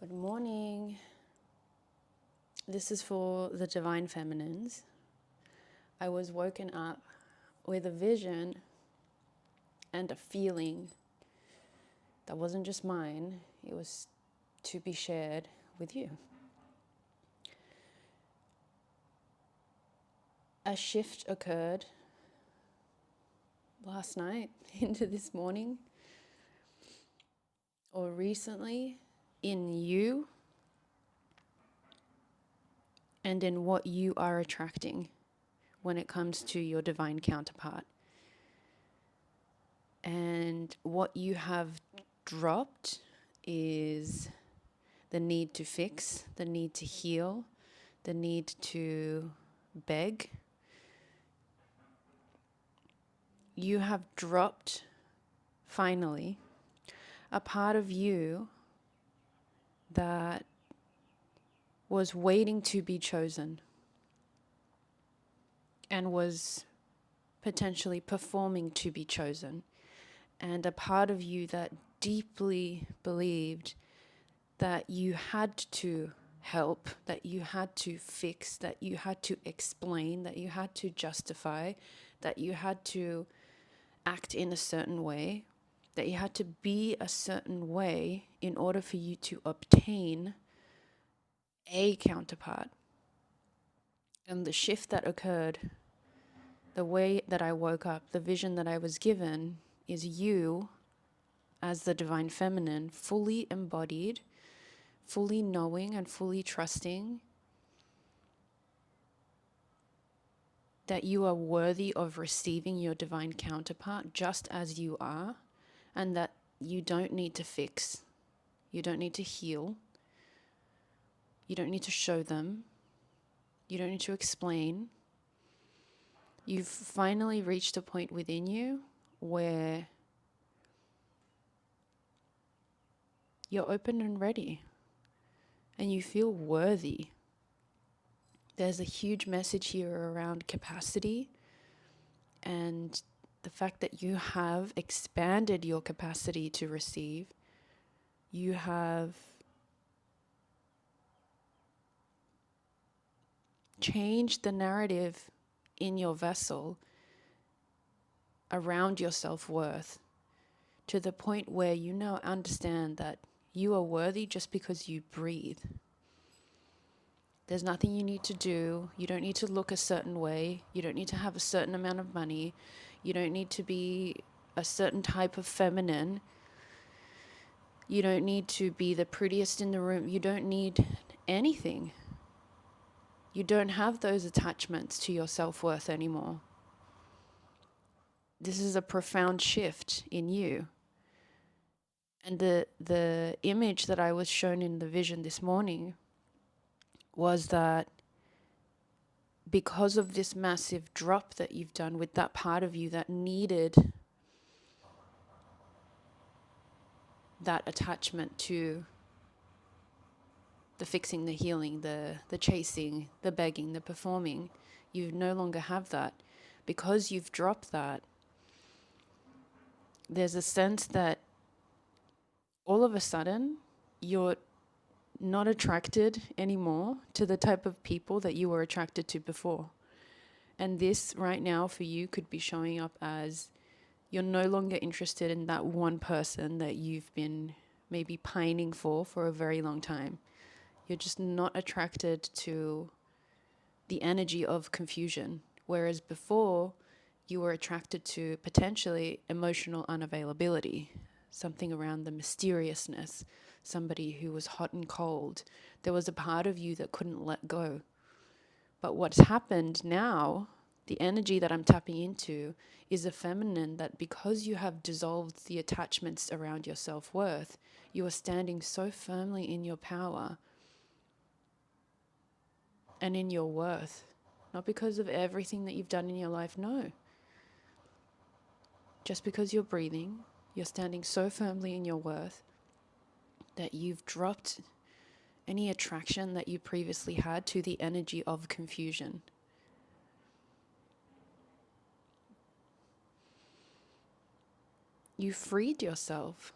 Good morning. This is for the Divine Feminines. I was woken up with a vision and a feeling that wasn't just mine, it was to be shared with you. A shift occurred last night into this morning or recently in you and in what you are attracting when it comes to your divine counterpart. And what you have dropped is the need to fix, the need to heal, the need to beg. You have dropped, finally, a part of you that was waiting to be chosen and was potentially performing to be chosen, and a part of you that deeply believed that you had to help, that you had to fix, that you had to explain, that you had to justify, that you had to act in a certain way, that you had to be a certain way in order for you to obtain a counterpart. And the shift that occurred, the way that I woke up, the vision that I was given is you as the divine feminine, fully embodied, fully knowing and fully trusting that you are worthy of receiving your divine counterpart just as you are, and that you don't need to fix, you don't need to heal, you don't need to show them, you don't need to explain. You've finally reached a point within you where you're open and ready and you feel worthy. There's a huge message here around capacity and the fact that you have expanded your capacity to receive. You have changed the narrative in your vessel around your self-worth to the point where you now understand that you are worthy just because you breathe. There's nothing you need to do. You don't need to look a certain way. You don't need to have a certain amount of money. You don't need to be a certain type of feminine. You don't need to be the prettiest in the room. You don't need anything. You don't have those attachments to your self-worth anymore. This is a profound shift in you. And the image that I was shown in the vision this morning was that because of this massive drop that you've done with that part of you that needed that attachment to the fixing, the healing, the chasing, the begging, the performing, you no longer have that. Because you've dropped that, there's a sense that all of a sudden you're not attracted anymore to the type of people that you were attracted to before. And this right now for you could be showing up as you're no longer interested in that one person that you've been maybe pining for a very long time. You're just not attracted to the energy of confusion. Whereas before, you were attracted to potentially emotional unavailability, something around the mysteriousness, somebody who was hot and cold. There was a part of you that couldn't let go. But what's happened now, the energy that I'm tapping into, is a feminine that because you have dissolved the attachments around your self-worth, you are standing so firmly in your power and in your worth. Not because of everything that you've done in your life, no. Just because you're breathing, you're standing so firmly in your worth that you've dropped any attraction that you previously had to the energy of confusion. You freed yourself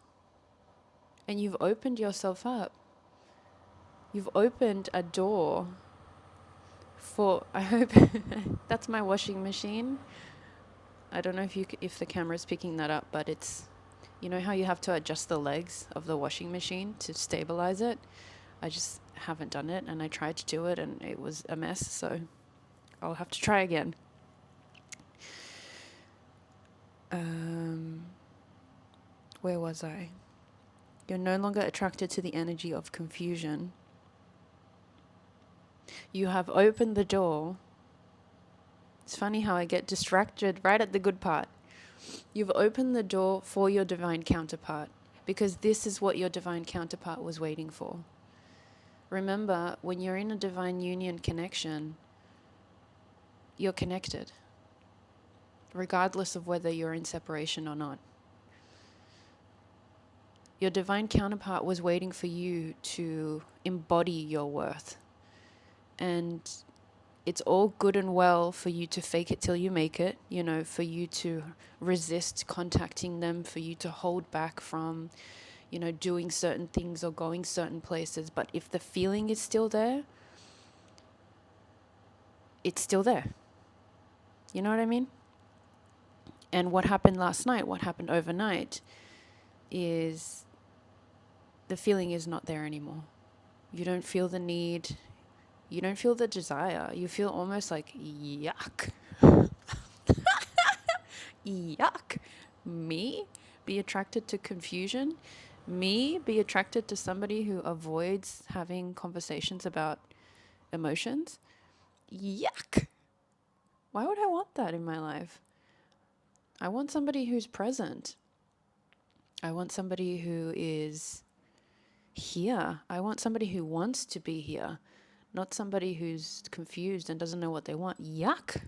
and you've opened yourself up You've opened a door for, I hope, that's my washing machine. I don't know if the camera's picking that up, but it's, you know how you have to adjust the legs of the washing machine to stabilize it? I just haven't done it, and I tried to do it and it was a mess, so I'll have to try again. Where was I? You're no longer attracted to the energy of confusion. You have opened the door. It's funny how I get distracted right at the good part. You've opened the door for your divine counterpart, because this is what your divine counterpart was waiting for. Remember, when you're in a divine union connection, you're connected, regardless of whether you're in separation or not. Your divine counterpart was waiting for you to embody your worth. And it's all good and well for you to fake it till you make it, you know, for you to resist contacting them, for you to hold back from, you know, doing certain things or going certain places. But if the feeling is still there, it's still there. You know what I mean? And what happened last night, what happened overnight, is the feeling is not there anymore. You don't feel the need. You don't feel the desire. You feel almost like, yuck. Yuck. Me? Be attracted to confusion? Me? Be attracted to somebody who avoids having conversations about emotions? Yuck. Why would I want that in my life? I want somebody who's present. I want somebody who is here. I want somebody who wants to be here, not somebody who's confused and doesn't know what they want. Yuck.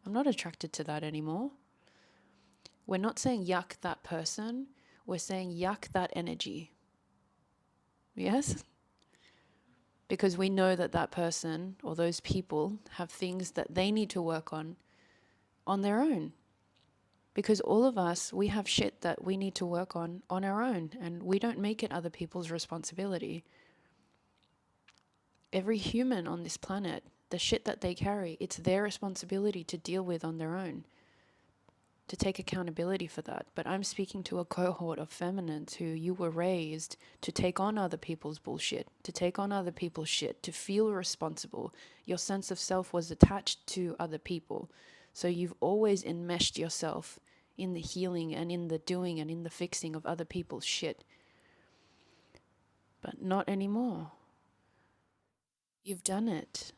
I'm not attracted to that anymore. We're not saying yuck that person. We're saying yuck that energy. Yes? Because we know that that person or those people have things that they need to work on their own. Because all of us, we have shit that we need to work on our own, and we don't make it other people's responsibility. Every human on this planet, the shit that they carry, it's their responsibility to deal with on their own, to take accountability for that. But I'm speaking to a cohort of feminines who you were raised to take on other people's bullshit, to take on other people's shit, to feel responsible. Your sense of self was attached to other people. So you've always enmeshed yourself in the healing and in the doing and in the fixing of other people's shit. But not anymore. You've done it.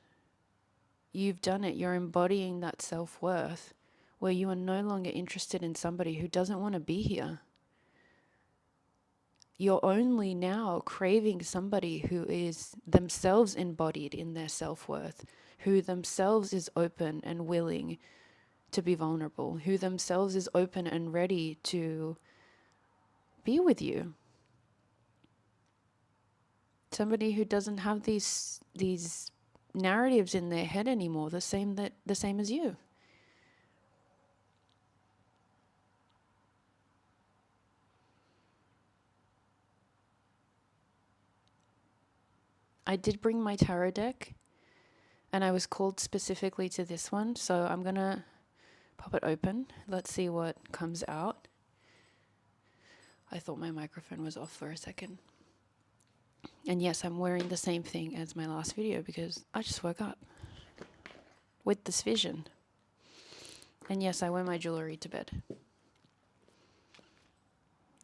You've done it. You're embodying that self-worth where you are no longer interested in somebody who doesn't want to be here. You're only now craving somebody who is themselves embodied in their self-worth, who themselves is open and willing to be vulnerable, who themselves is open and ready to be with you. Somebody who doesn't have these narratives in their head anymore, the same as you. I did bring my tarot deck, and I was called specifically to this one, so I'm gonna pop it open. Let's see what comes out. I thought my microphone was off for a second. And yes, I'm wearing the same thing as my last video because I just woke up with this vision. And yes, I wear my jewelry to bed.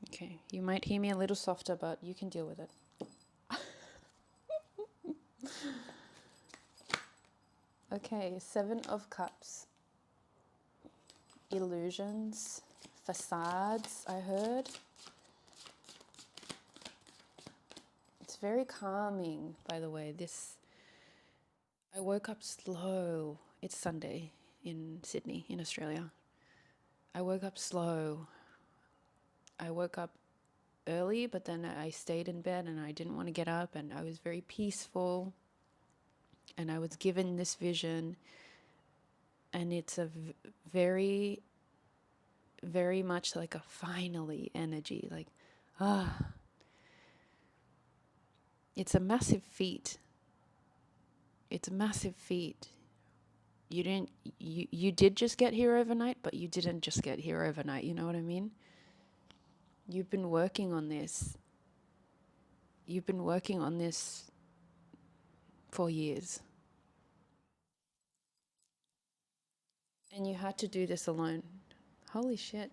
Okay, you might hear me a little softer, but you can deal with it. Okay, 7 of Cups. Illusions, facades, I heard. It's very calming, by the way. I woke up slow. It's Sunday in Sydney, in Australia. I woke up slow. I woke up early, but then I stayed in bed and I didn't want to get up, and I was very peaceful. And I was given this vision, and it's a very, very much like a finally energy, like, It's a massive feat. It's a massive feat. You didn't you did just get here overnight, but you didn't just get here overnight, you know what I mean? You've been working on this. You've been working on this for years. And you had to do this alone. Holy shit.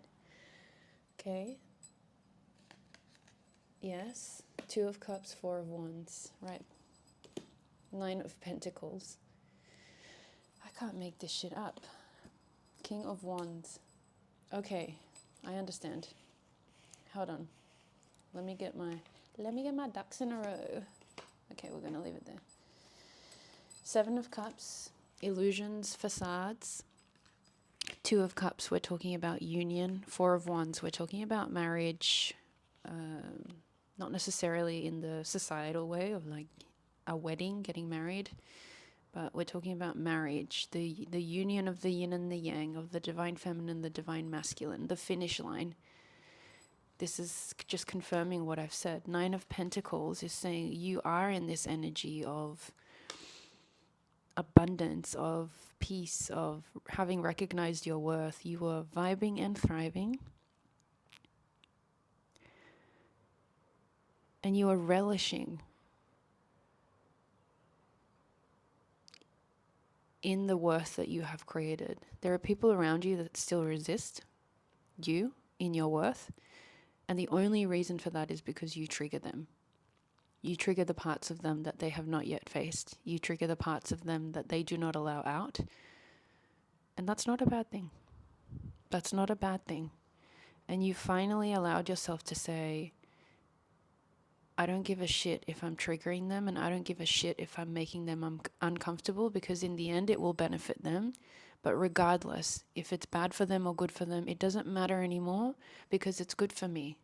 Okay. Yes. Two of Cups, Four of Wands. Right. Nine of Pentacles. I can't make this shit up. King of Wands. Okay. I understand. Hold on. Let me get my ducks in a row. Okay, we're gonna leave it there. Seven of Cups, illusions, facades. Two of Cups, we're talking about union. Four of Wands, we're talking about marriage. Not necessarily in the societal way of like a wedding, getting married, but we're talking about marriage, the union of the yin and the yang, of the divine feminine, the divine masculine, the finish line. This is just confirming what I've said. Nine of Pentacles is saying you are in this energy of abundance, of peace, of having recognized your worth. You are vibing and thriving. And you are relishing in the worth that you have created. There are people around you that still resist you in your worth. And the only reason for that is because you trigger them. You trigger the parts of them that they have not yet faced. You trigger the parts of them that they do not allow out. And that's not a bad thing. That's not a bad thing. And you finally allowed yourself to say, I don't give a shit if I'm triggering them, and I don't give a shit if I'm making them uncomfortable, because in the end it will benefit them. But regardless, if it's bad for them or good for them, it doesn't matter anymore because it's good for me.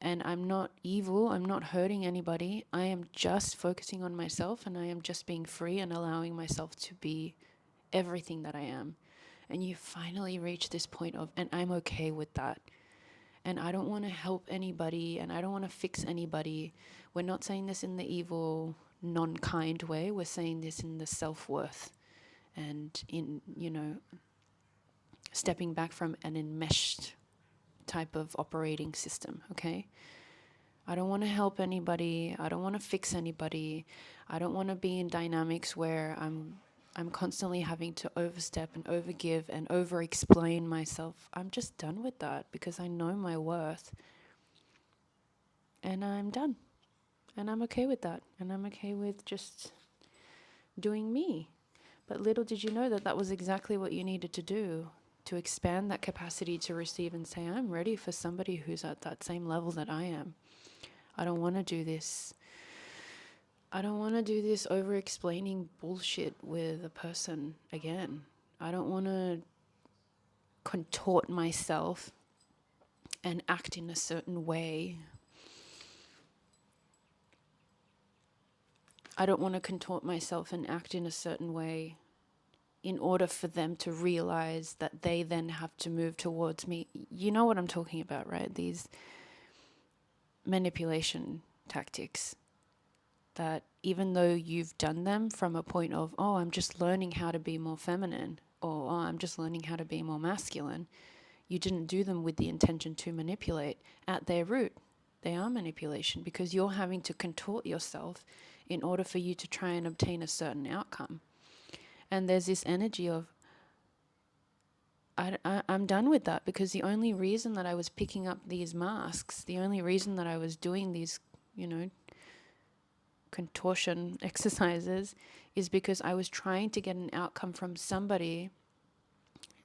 And I'm not evil, I'm not hurting anybody. I am just focusing on myself, and I am just being free and allowing myself to be everything that I am. And you finally reach this point of, and I'm okay with that. And I don't want to help anybody, and I don't want to fix anybody. We're not saying this in the evil, non-kind way. We're saying this in the self-worth and in, stepping back from an enmeshed type of operating system, okay? I don't want to help anybody. I don't want to fix anybody. I don't want to be in dynamics where I'm constantly having to overstep and overgive and over-explain myself. I'm just done with that because I know my worth. And I'm done. And I'm okay with that. And I'm okay with just doing me. But little did you know that that was exactly what you needed to do, to expand that capacity to receive and say, I'm ready for somebody who's at that same level that I am. I don't want to do this. I don't want to do this over-explaining bullshit with a person again. I don't want to contort myself and act in a certain way. I don't want to contort myself and act in a certain way in order for them to realize that they then have to move towards me. You know what I'm talking about, right? These manipulation tactics that even though you've done them from a point of, oh, I'm just learning how to be more feminine, or oh, I'm just learning how to be more masculine, you didn't do them with the intention to manipulate. At their root, they are manipulation because you're having to contort yourself in order for you to try and obtain a certain outcome. And there's this energy of, I'm done with that, because the only reason that I was picking up these masks, the only reason that I was doing these, contortion exercises is because I was trying to get an outcome from somebody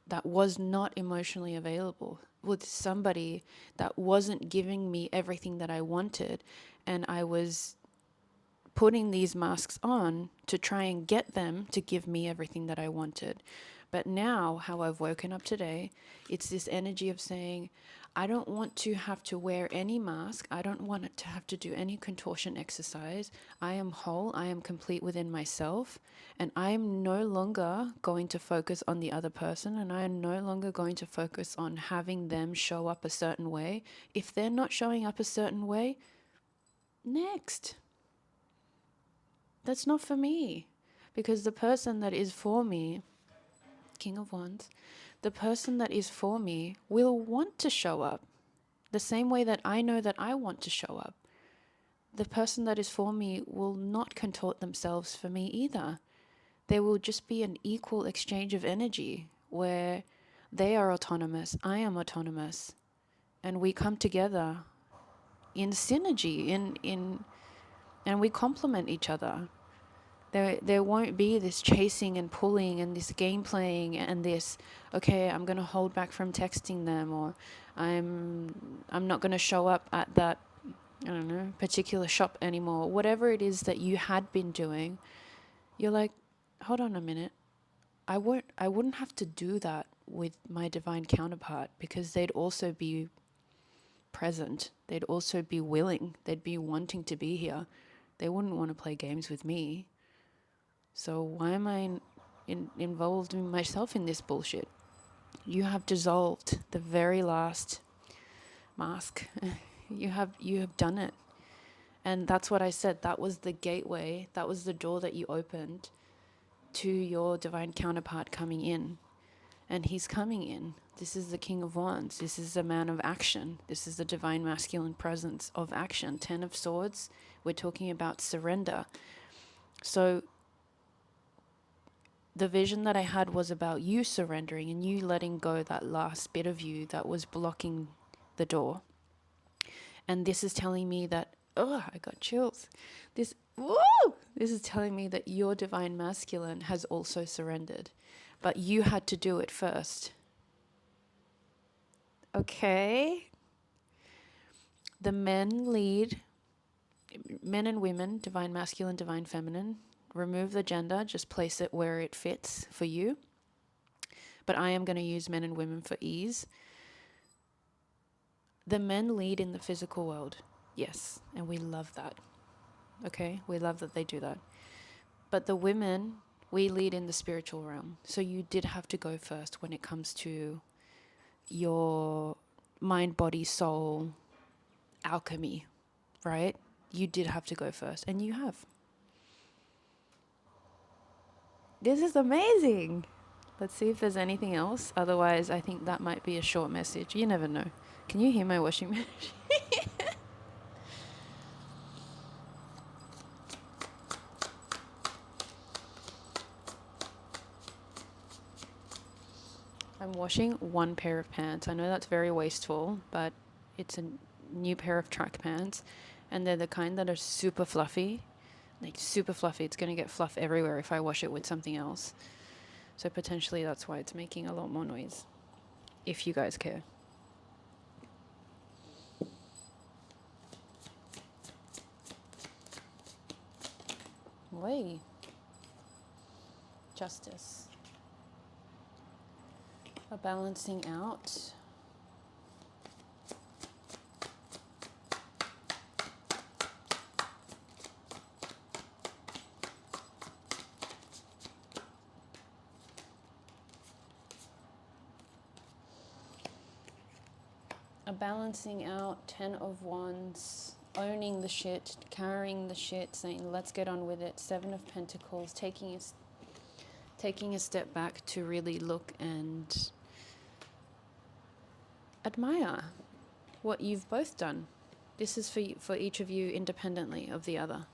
that was not emotionally available, with somebody that wasn't giving me everything that I wanted. And I was putting these masks on to try and get them to give me everything that I wanted. But now, how I've woken up today, it's this energy of saying, I don't want to have to wear any mask. I don't want to have to do any contortion exercise. I am whole. I am complete within myself. And I am no longer going to focus on the other person. And I am no longer going to focus on having them show up a certain way. If they're not showing up a certain way, next. That's not for me. Because the person that is for me, King of Wands, the person that is for me will want to show up the same way that I know that I want to show up. The person that is for me will not contort themselves for me either. There will just be an equal exchange of energy where they are autonomous, I am autonomous, and we come together in synergy, and we complement each other. There won't be this chasing and pulling and this game playing and this, okay, I'm going to hold back from texting them, or I'm not going to show up at that, I don't know, particular shop anymore. Whatever it is that you had been doing, you're like, hold on a minute. I wouldn't have to do that with my divine counterpart, because they'd also be present. They'd also be willing. They'd be wanting to be here. They wouldn't want to play games with me. So why am I involved in myself in this bullshit? You have dissolved the very last mask. You have done it. And that's what I said. That was the gateway. That was the door that you opened to your divine counterpart coming in. And he's coming in. This is the King of Wands. This is a man of action. This is the divine masculine presence of action. 10 of Swords. We're talking about surrender. So the vision that I had was about you surrendering and you letting go that last bit of you that was blocking the door. And this is telling me that, oh, I got chills. This is telling me that your divine masculine has also surrendered, but you had to do it first. Okay. The men lead, men and women, divine masculine, divine feminine. Remove the gender, just place it where it fits for you. But I am going to use men and women for ease. The men lead in the physical world, yes, and we love that. Okay, we love that they do that. But the women, we lead in the spiritual realm. So you did have to go first when it comes to your mind, body, soul, alchemy, right? You did have to go first, and you have. This is amazing. Let's see if there's anything else. Otherwise, I think that might be a short message. You never know. Can you hear my washing machine? I'm washing one pair of pants. I know that's very wasteful, but it's a new pair of track pants, and they're the kind that are super fluffy. Like super fluffy. It's going to get fluff everywhere if I wash it with something else. So potentially that's why it's making a lot more noise, if you guys care. Way. Justice. A balancing out. A balancing out, 10 of Wands, owning the shit, carrying the shit, saying let's get on with it. 7 of Pentacles, taking a step back to really look and admire what you've both done. This is for each of you independently of the other.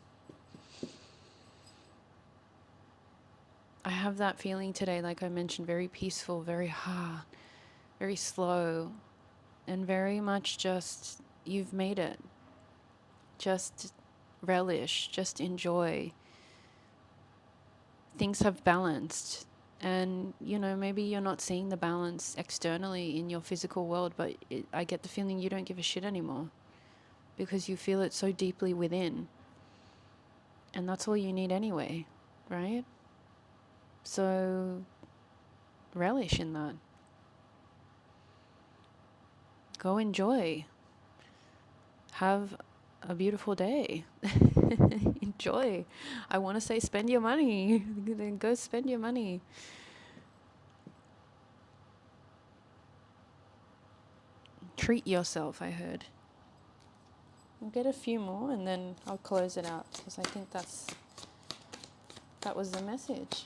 I have that feeling today, like I mentioned, very peaceful, very very slow, and very much just, you've made it. Just relish, just enjoy. Things have balanced. And, you know, maybe you're not seeing the balance externally in your physical world, but I get the feeling you don't give a shit anymore because you feel it so deeply within. And that's all you need anyway, right? So relish in that. Go enjoy. Have a beautiful day. Enjoy. I want to say spend your money. Then go spend your money. Treat yourself, I heard. I'll get a few more and then I'll close it out because I think that's That was the message.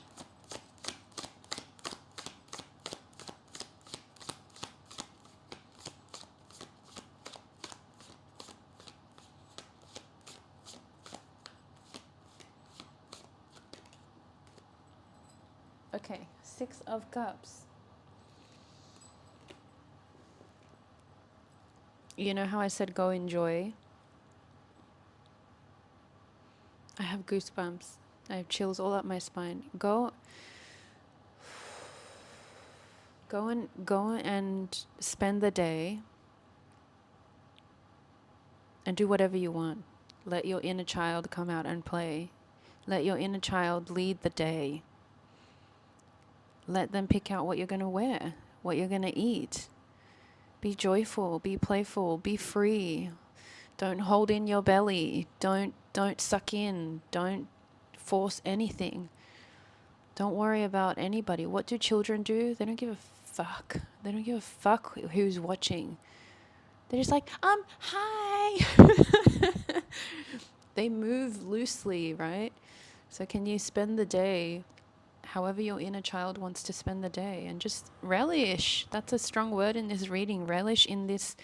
Okay, 6 of Cups. You know how I said go enjoy? I have goosebumps. I have chills all up my spine. Go and spend the day and do whatever you want. Let your inner child come out and play. Let your inner child lead the day. Let them pick out what you're going to wear, what you're going to eat. Be joyful, be playful, be free. Don't hold in your belly. Don't suck in. Don't force anything. Don't worry about anybody. What do children do? They don't give a fuck. They don't give a fuck who's watching. They're just like, hi. They move loosely, right? So can you spend the day however your inner child wants to spend the day, and just relish. That's a strong word in this reading. Relish in this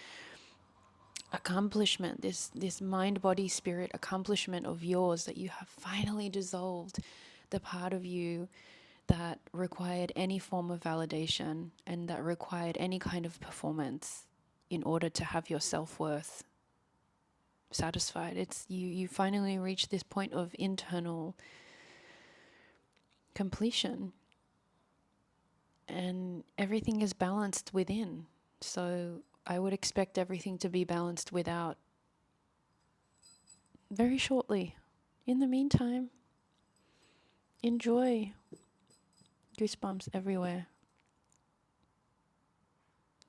accomplishment, this mind, body, spirit accomplishment of yours, that you have finally dissolved the part of you that required any form of validation and that required any kind of performance in order to have your self-worth satisfied. It's you finally reach this point of internal completion, and everything is balanced within. So I would expect everything to be balanced without very shortly. In the meantime, enjoy. Goosebumps everywhere.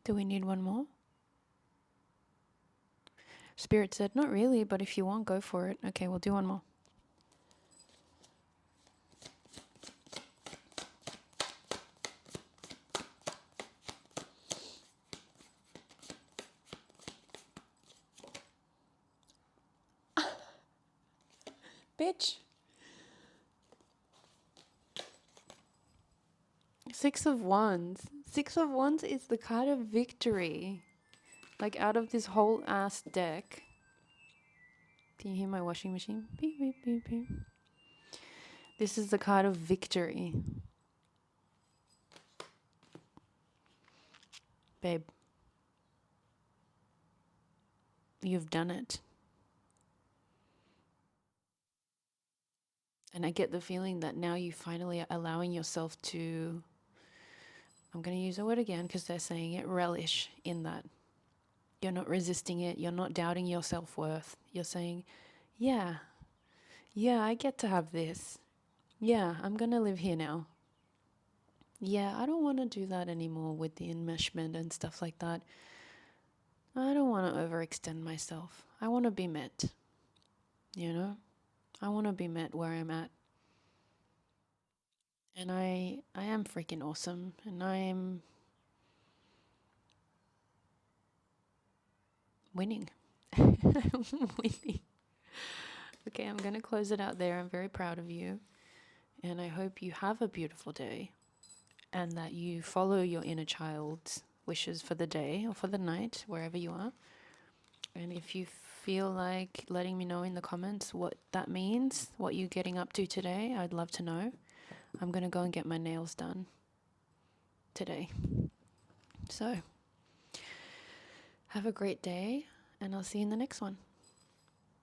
Do we need one more? Spirit said, not really, but if you want, go for it. Okay, we'll do one more. Bitch. 6 of Wands. 6 of Wands is the card of victory. Like out of this whole ass deck. Can you hear my washing machine? Beep, beep, beep, beep. This is the card of victory. Babe. You've done it. And I get the feeling that now you finally are allowing yourself to, I'm going to use the word again because they're saying it, relish in that. You're not resisting it. You're not doubting your self-worth. You're saying, yeah, I get to have this. Yeah, I'm going to live here now. Yeah, I don't want to do that anymore with the enmeshment and stuff like that. I don't want to overextend myself. I want to be met. You know? I want to be met where I'm at. And I am freaking awesome. And I am winning. I'm winning. Okay, I'm going to close it out there. I'm very proud of you. And I hope you have a beautiful day and that you follow your inner child's wishes for the day or for the night, wherever you are. And if you feel like letting me know in the comments what that means, what you're getting up to today, I'd love to know. I'm going to go and get my nails done today. So, have a great day, and I'll see you in the next one.